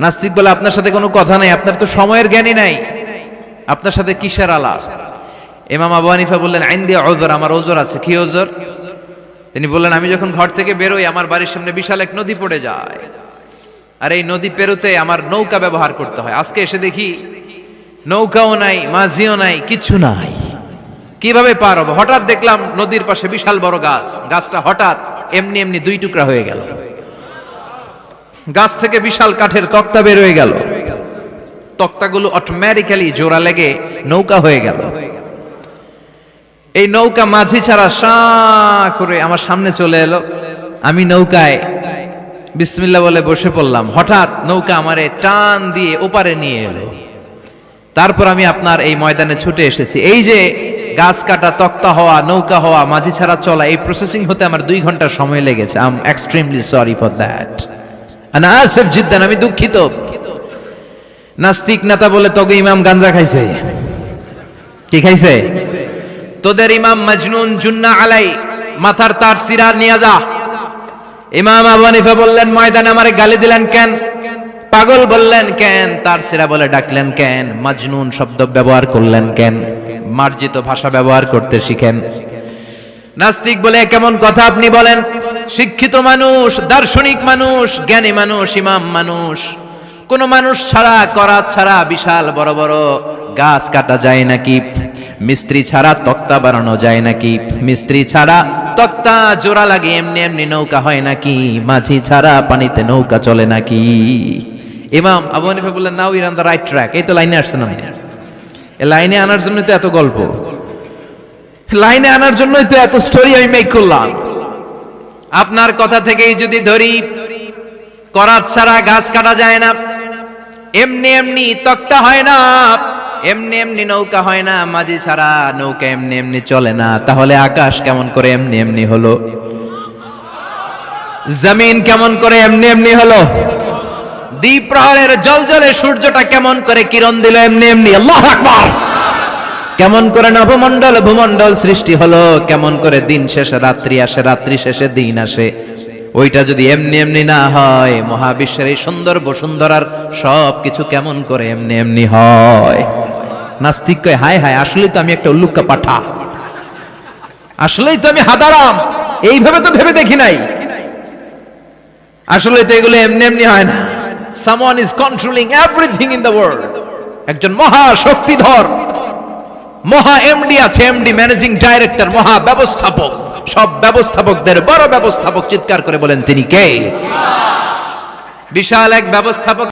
নাস্তিক বলে আপনার সাথে কোনো কথা নাই, আপনার তো সময়ের জ্ঞানই নাই, আপনার সাথে কিসের আলাপ? ইমাম আবু হানিফা বললেন ইনদি উযর, আমার ওজর আছে। কি ওজর? তিনি বললেন আমি যখন ঘর থেকে বেরোই আমার বাড়ির সামনে বিশাল এক নদী পড়ে যায়, আর এই নদী পেরোতে আমার নৌকা ব্যবহার করতে হয়। আজকে এসে দেখি নৌকাও নাই, মাঝিও নাই, কিচ্ছু নাই, কিভাবে পার হবো? হঠাৎ দেখলাম নদীর পাশে বিশাল বড় গাছ, গাছটা হঠাৎ এমনি এমনি দুই টুকরা হয়ে গেল, গাছ থেকে বিশাল কাঠের তক্তা বের হয়ে গেল, তক্তাগুলো অটোমেটিক্যালি জোড়া লেগে নৌকা হয়ে গেল। এই নৌকা মাঝি ছাড়া সাঁ করে আমার সামনে চলে এলো, আমি নৌকায় বিসমিল্লাহ বলে বসে পড়লাম। হঠাৎ নৌকা আমারে টান দিয়ে ওপারে নিয়ে এলো, তারপর আমি আপনার এই ময়দানে ছুটে এসেছি। এই যে গাছ কাটা, তক্তা হওয়া, নৌকা হওয়া, মাঝি ছাড়া চলা, এই প্রসেসিং হতে আমার 2 ঘন্টা সময় লেগেছে। I am extremely sorry for that, আনা আসিফ জিদ্দান, আমি দুঃখিত। নাস্তিক নেতা বলে তোকে ইমাম গাঞ্জা খাইছে। কি খাইছে? তোদের ইমাম মজনুন, জুন্না আলাই, মাথার তার সিরা নিয়ে যা। ইমাম আবু হানিফা বললেন ময়দানে আমারে গালি দিলেন কেন? পাগল বললেন কেন? তার সিরা বলে ডাকলেন কেন? মজনুন শব্দ ব্যবহার করলেন কেন? মার্জিত ভাষা ব্যবহার করতে শিখেন। নাস্তিক বলে কেমন কথা আপনি বলেন? শিক্ষিত মানুষ, দার্শনিক মানুষ, জ্ঞানী মানুষ, ইমাম মানুষ, কোন মানুষ ছাড়া, করাত ছাড়া বিশাল বড় বড় গাছ কাটা যায় নাকি? মিস্ত্রি ছাড়া তক্তা বানানো যায় নাকি? মিস্ত্রি ছাড়া তক্তা জোড়া লাগে এমনি এমনি নৌকা হয় নাকি? মাঝি ছাড়া পানিতে নৌকা চলে নাকি? ইমাম আবু হানিফা বললেন now you are on the right track. এই তো লাইনে আসছেন আপনি, এই লাইনে আনার জন্যই তো এত গল্প, লাইনে আনার জন্যই তো এত স্টোরি আমি মেক করলাম। আপনার কথা থেকেই যদি ধরি, করাত ছাড়া গাছ কাটা যায় না, এমনি এমনি তক্তা হয় না, এমনি এমনি নৌকা হয় না, মাঝি ছাড়া নৌকা এমনি এমনি চলে না, তাহলে আকাশ কেমন করে এমনি এমনি হলো? জমিন কেমন করে এমনি এমনি হলো? দ্বীপ প্রহরের জলজলে সূর্যটা কেমন করে কিরণ দিল এমনি এমনি? আল্লাহু আকবার! কেমন করে নবমণ্ডল ভূমণ্ডল সৃষ্টি হলো? কেমন করে দিন শেষে রাত্রি আসে, রাত্রি শেষে দিন আসে? ওইটা যদি এমনি এমনি না হয়, মহাবিশ্বের এই সুন্দর বসুন্ধরার সবকিছু কেমন করে এমনি এমনি হয়? নাস্তিক কয় হায় হায়, আসলেই তো আমি একটা উল্লুক্কা পাঠা, আসলেই তো আমি হাদারাম, এইভাবে তো ভেবে দেখি নাই। আসলে তো এগুলো এমনি এমনি হয় না। Someone is controlling everything in the world. একজন মহা শক্তিধর মহা এমডি আছে, এমডি ম্যানেজিং ডাইরেক্টর, মহা ব্যবস্থাপক, সব ব্যবস্থাপকদের বড় ব্যবস্থাপক। চিৎকার করে বলেন তিনি কে? বিশাল এক ব্যবস্থাপক।